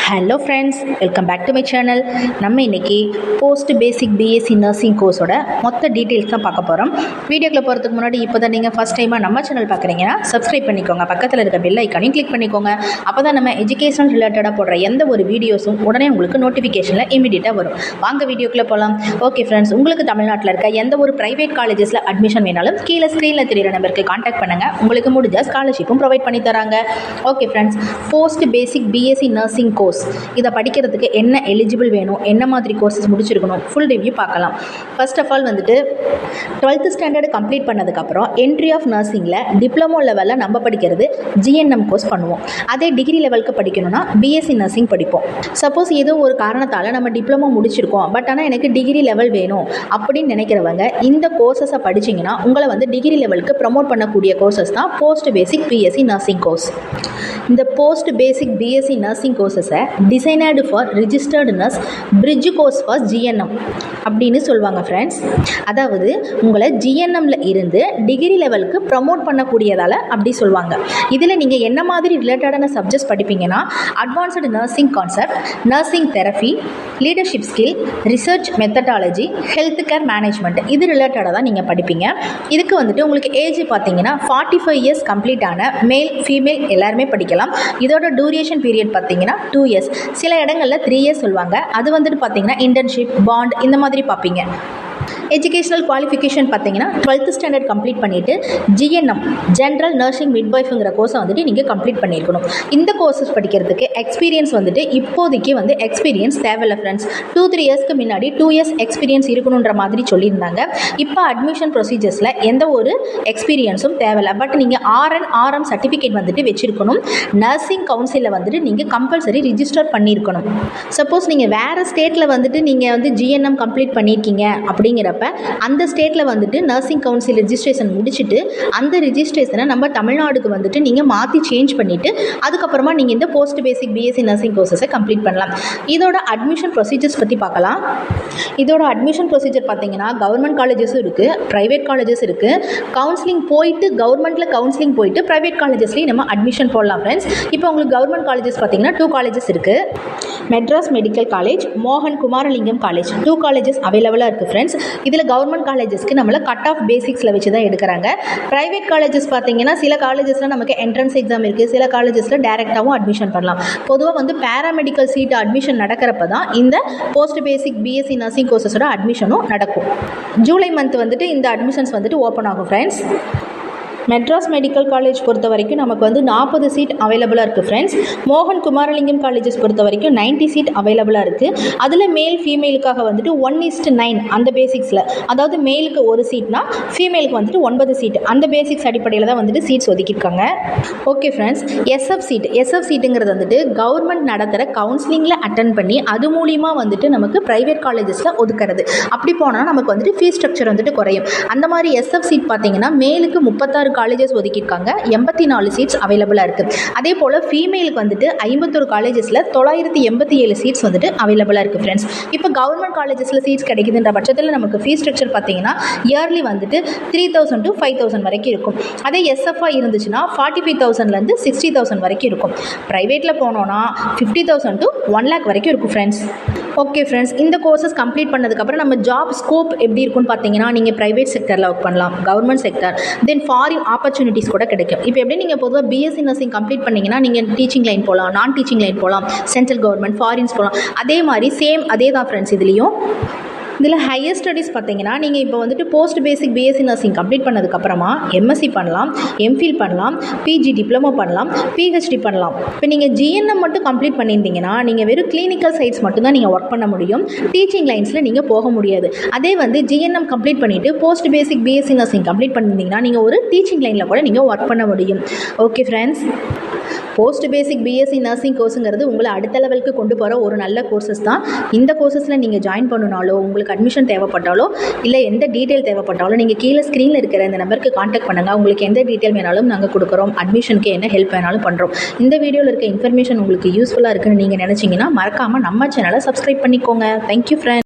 Hello friends, welcome back to my channel. நம்ம இன்றைக்கி post basic BSc nursing கோர்ஸோட மொத்த டீட்டெயில்ஸ் தான் பார்க்க போகிறோம். வீடியோக்குள்ளே போகிறதுக்கு முன்னாடி இப்போ தான் நீங்கள் ஃபஸ்ட் டைமாக நம்ம சேனல் பார்க்குறீங்கன்னா சப்ஸ்கிரைப் பண்ணிக்கோங்க. பக்கத்தில் இருக்க பெல் ஐக்கானையும் கிளிக் பண்ணிக்கோங்க. அப்போ தான் நம்ம எஜுகேஷன் ரிலேட்டடாக போடுற எந்த ஒரு வீடியோஸும் உடனே உங்களுக்கு நோட்டிஃபிகேஷனில் இமீடியட்டாக வரும். வாங்க வீடியோக்குள்ளே போகலாம். ஓகே ஃப்ரெண்ட்ஸ், உங்களுக்கு தமிழ்நாட்டில் இருக்க எந்த ஒரு ப்ரைவேட் காலேஜஸில் அட்மிஷன் வேணாலும் கீழே ஸ்க்ரீனில் தெரியிற நம்பருக்கு கான்டாக்ட் பண்ணுங்கள். உங்களுக்கு முடிஞ்ச ஸ்காலர்ஷிப்பும் ப்ரொவைட் பண்ணி தராங்க. Okay friends, post basic BSc nursing course இதை படிக்கிறதுக்கு என்ன எலிஜிபிள் வேணும், என்ன மாதிரி கோர்சஸ் முடிச்சிருக்கணும், ஃபுல் ரிவ்யூ பார்க்கலாம். ஃபர்ஸ்ட் ஆஃப் ஆல் வந்துட்டு 12th ஸ்டாண்டர்டு கம்ப்ளீட் பண்ணதுக்கப்புறம் என்ட்ரி ஆஃப் நர்சிங்கில் டிப்ளமோ லெவலில் நம்ம படிக்கிறது ஜிஎன்எம் கோர்ஸ் பண்ணுவோம். அதே டிகிரி லெவலுக்கு படிக்கணும்னா பிஎஸ்சி நர்சிங் படிப்போம். சப்போஸ் ஏதோ ஒரு காரணத்தால் நம்ம டிப்ளமோ முடிச்சிருக்கோம், பட் ஆனால் எனக்கு டிகிரி லெவல் வேணும் அப்படின்னு நினைக்கிறவங்க இந்த கோர்சஸை படிச்சிங்கன்னா உங்களை வந்து டிகிரி லெவலுக்கு ப்ரமோட் பண்ணக்கூடிய கோர்சஸ் தான் post basic BSc nursing course. இந்த போஸ்ட் பேசிக் பிஎஸ்சி நர்சிங் கோர்சஸை designed for registered nurse bridge course for GNM அப்படின்னு சொல்லுவாங்க ஃப்ரெண்ட்ஸ். அதாவது உங்களை ஜிஎன்எம்ல இருந்து டிகிரி லெவலுக்கு ப்ரமோட் பண்ணக்கூடியதால் அப்படி சொல்லுவாங்க. இதில் நீங்கள் என்ன மாதிரி ரிலேட்டடான சப்ஜெக்ட்ஸ் படிப்பீங்கன்னா advanced nursing concept, nursing therapy, leadership skill, research methodology, health care management, இது ரிலேட்டடாக தான் நீங்கள் படிப்பீங்க. இதுக்கு வந்துட்டு உங்களுக்கு ஏஜ் பார்த்தீங்கன்னா 45 இயர்ஸ் கம்ப்ளீட் ஆன மேல் ஃபீமேல் எல்லாருமே படிக்கலாம். இதோட டூரேஷன் பீரியட் பார்த்தீங்கன்னா 2 இயர்ஸ், சில இடங்களில் 3 இயர்ஸ் சொல்லுவாங்க. அது வந்துட்டு பார்த்தீங்கன்னா இன்டர்ன்ஷிப், பாண்ட் இந்த மாதிரி பார்ப்பீங்க. எஜுகேஷனல் குவாலிஃபிகேஷன் பார்த்தீங்கன்னா 12th ஸ்டாண்டர்ட் கம்ப்ளீட் பண்ணிவிட்டு ஜிஎன்எம் ஜென்ரல் நர்சிங் மிட்வைஃப்ங்கிற கோர்ஸை வந்துட்டு நீங்கள் கம்ப்ளீட் பண்ணியிருக்கணும். இந்த கோர்சஸ் படிக்கிறதுக்கு எக்ஸ்பீரியன்ஸ் வந்துட்டு இப்போதைக்கு வந்து எக்ஸ்பீரியன்ஸ் தேவையில்லை ஃப்ரெண்ட்ஸ். 2-3 இயர்ஸ்க்கு முன்னாடி 2 இயர்ஸ் எக்ஸ்பீரியன்ஸ் இருக்கணுன்ற மாதிரி சொல்லியிருந்தாங்க. இப்போ அட்மிஷன் ப்ரொசீஜர்ஸில் எந்த ஒரு எக்ஸ்பீரியன்ஸும் தேவையில்லை. பட் நீங்கள் ஆர்எம் சர்டிஃபிகேட் வந்துட்டு வச்சுருக்கணும். நர்சிங் கவுன்சிலில் வந்துட்டு நீங்கள் கம்பல்சரி ரிஜிஸ்டர் பண்ணியிருக்கணும். சப்போஸ் நீங்கள் வேறு ஸ்டேட்டில் வந்துட்டு நீங்கள் வந்து ஜிஎன்எம் கம்ப்ளீட் பண்ணியிருக்கீங்க அப்படிங்கிறப்ப அந்த ஸ்டேட்டில் வந்துட்டு நர்சிங் கவுன்சில் ரிஜிஸ்ட்ரேஷன் முடிச்சுட்டு அந்த ரிஜிஸ்ட்ரேஷனை நம்ம தமிழ்நாடுக்கு வந்துட்டு நீங்கள் மாற்றி சேஞ்ச் பண்ணிவிட்டு அதுக்கப்புறமா நீங்கள் இந்த போஸ்ட் பேசிக் பிஎஸ்சி நர்சிங் கோர்சஸை கம்ப்ளீட் பண்ணலாம். இதோட அட்மிஷன் ப்ரொசீஜர்ஸ் பற்றி பார்க்கலாம். இதோட அட்மிஷன் ப்ரொசீஜர் பார்த்தீங்கன்னா கவர்மெண்ட் காலேஜஸும் இருக்குது, ப்ரைவேட் காலேஜஸ் இருக்குது. கவுன்சிலிங் போயிட்டு கவர்மெண்ட்டில் கவுன்சிலிங் போயிட்டு ப்ரைவேட் காலேஜஸ்லேயும் நம்ம அட்மிஷன் போடலாம் ஃப்ரெண்ட்ஸ். இப்போ உங்களுக்கு கவர்மெண்ட் காலேஜஸ் பார்த்தீங்கன்னா 2 காலேஜஸ் இருக்குது. மெட்ராஸ் மெடிக்கல் காலேஜ், மோகன் குமாரலிங்கம் காலேஜ், 2 காலேஜஸ் அவைலபிளாக இருக்குது ஃப்ரெண்ட்ஸ். இதில் கவர்மெண்ட் காலேஜஸ்க்கு நம்மளை கட் ஆஃப் பேசிக்ஸில் வச்சு தான் எடுக்கிறாங்க. ப்ரைவேட் காலேஜஸ் பார்த்தீங்கன்னா சில காலேஜஸில் நமக்கு என்ட்ரன்ஸ் எக்ஸாம் இருக்குது, சில காலேஜஸில் டேரெக்டாகவும் அட்மிஷன் பண்ணலாம். பொதுவாக வந்து பேராமெடிக்கல் சீட் அட்மிஷன் நடக்கிறப்ப தான் இந்த போஸ்ட் பேசிக் பிஎஸ்சி நர்சிங் கோர்சஸோட அட்மிஷனும் நடக்கும். ஜூலை மந்த் வந்துட்டு இந்த அட்மிஷன்ஸ் வந்துட்டு ஓப்பன் ஆகும் ஃப்ரெண்ட்ஸ். மெட்ராஸ் மெடிக்கல் காலேஜ் பொறுத்த வரைக்கும் நமக்கு வந்து 40 சீட் அவைலபிளாக இருக்குது ஃப்ரெண்ட்ஸ். மோகன் குமாரலிங்கம் காலேஜஸ் பொறுத்த வரைக்கும் 90 சீட் அவைலபிளாக இருக்குது. அதில் மேல் ஃபீமேலுக்காக வந்துட்டு 1:9 அந்த பேசிக்ஸில், அதாவது மேலுக்கு 1 சீட்னா ஃபீமேலுக்கு வந்துட்டு 9 சீட் அந்த பேசிக்ஸ் அடிப்படையில் தான் வந்துட்டு சீட்ஸ் ஒதுக்கியிருக்காங்க. ஓகே ஃப்ரெண்ட்ஸ், எஸ்எஃப் சீட்டுங்கிறது வந்துட்டு கவர்மெண்ட் நடத்துகிற கவுன்சிலிங்கில் அட்டன் பண்ணி அது மூலிமா வந்துட்டு நமக்கு ப்ரைவேட் காலேஜஸில் ஒதுக்கிறது. அப்படி போனால் நமக்கு வந்துட்டு ஃபீஸ் ஸ்ட்ரக்சர் வந்துட்டு குறையும். அந்த மாதிரி எஸ்எஃப் சீட் பார்த்தீங்கன்னா மேலுக்கு 36 காலேஜஸ் ஒதுக்கியிருக்காங்க, 84 சீட்ஸ் அவைலபிளாக இருக்குது. அதே போல் ஃபீமேலுக்கு வந்துட்டு 51 காலேஜஸில் 987 சீட்ஸ் வந்துட்டு அவைலபிளாக இருக்குது ஃப்ரெண்ட்ஸ். இப்போ கவர்மெண்ட் காலேஜஸில் சீட்ஸ் கிடைக்குதுன்ற பட்சத்தில் நமக்கு ஃபீஸ் ஸ்ட்ரக்சர் பார்த்தீங்கன்னா இயர்லி வந்துட்டு 3,000 to 5,000 வரைக்கும் இருக்கும். அதே எஸ்எஃப்ஆ இருந்துச்சுன்னா 45,000லேருந்து 60,000 வரைக்கும் இருக்கும். ப்ரைவேட்டில் போனோன்னா 50,000 to 1 lakh வரைக்கும் இருக்கும் ஃப்ரெண்ட்ஸ். ஓகே ஃப்ரெண்ட்ஸ், இந்த கோர்சஸ் கம்ப்ளீட் பண்ணதுக்கப்புறம் நம்ம ஜாப் ஸ்கோப் எப்படி இருக்குன்னு பார்த்தீங்கன்னா நீங்கள் ப்ரைவேட் செக்டரில் ஒர்க் பண்ணலாம், கவர்மெண்ட் செக்டர், தென் ஃபாரின் ஆப்பர்ச்சுனிட்டிஸ் கூட கிடைக்கும். இப்போ எப்படி நீங்கள் பொதுவாக பிஎஸ்சி நர்சிங் கம்ப்ளீட் பண்ணிங்கன்னா நீங்கள் டீச்சிங் லைன் போகலாம், நான் டீச்சிங் லைன் போகலாம், சென்ட்ரல் கவர்மெண்ட், ஃபாரின்ஸ் போகலாம். அதே மாதிரி அதே தான் ஃப்ரெண்ட்ஸ். இதில் ஹையர் ஸ்டடீஸ் பார்த்தீங்கன்னா நீங்கள் இப்போ வந்துட்டு post basic BSc nursing complete பண்ணதுக்கப்புறமா எம்எஸ்சி பண்ணலாம், எம்ஃபில் பண்ணலாம், பிஜி டிப்ளமோ பண்ணலாம், பிஹெச்டி பண்ணலாம். இப்போ நீங்கள் ஜிஎன்எம் மட்டும் கம்ப்ளீட் பண்ணியிருந்தீங்கன்னா நீங்கள் வெறும் கிளினிக்கல் சைட்ஸ் மட்டும்தான் நீங்கள் ஒர்க் பண்ண முடியும், டீச்சிங் லைன்ஸில் நீங்கள் போக முடியாது. அதே வந்து ஜிஎன்எம் கம்ப்ளீட் பண்ணிவிட்டு post basic BSc nursing complete பண்ணியிருந்தீங்கன்னா நீங்கள் ஒரு டீச்சிங் லைனில் கூட நீங்கள் ஒர்க் பண்ண முடியும். Okay friends, post basic BSc nursing கோர்ஸுங்கிறது உங்களை அடுத்த லெவலுக்கு கொண்டு போகிற ஒரு நல்ல கோர்சஸ் தான். இந்த கோர்சஸில் நீங்கள் ஜாயின் பண்ணணுனாலோ, உங்களுக்கு அட்மிஷன் தேவைப்பட்டாலோ, இல்லை எந்த டீட்டெயில் தேவைப்பட்டாலும் நீங்கள் கீழே ஸ்க்ரீனில் இருக்கிற இந்த நம்பருக்கு கான்டாக்ட் பண்ணுங்கள். உங்களுக்கு எந்த டீட்டெயில் வேணாலும் நாங்கள் கொடுக்குறோம். அட்மிஷனுக்கு என்ன ஹெல்ப் வேணாலும் பண்ணுறோம். இந்த வீடியோவில் இருக்க இன்ஃபர்மேஷன் உங்களுக்கு யூஸ்ஃபுல்லாக இருக்குன்னு நீங்கள் நினச்சிங்கன்னா மறக்காமல் நம்ம சேனலை சப்ஸ்கிரைப் பண்ணிக்கோங்க. Thank you friends.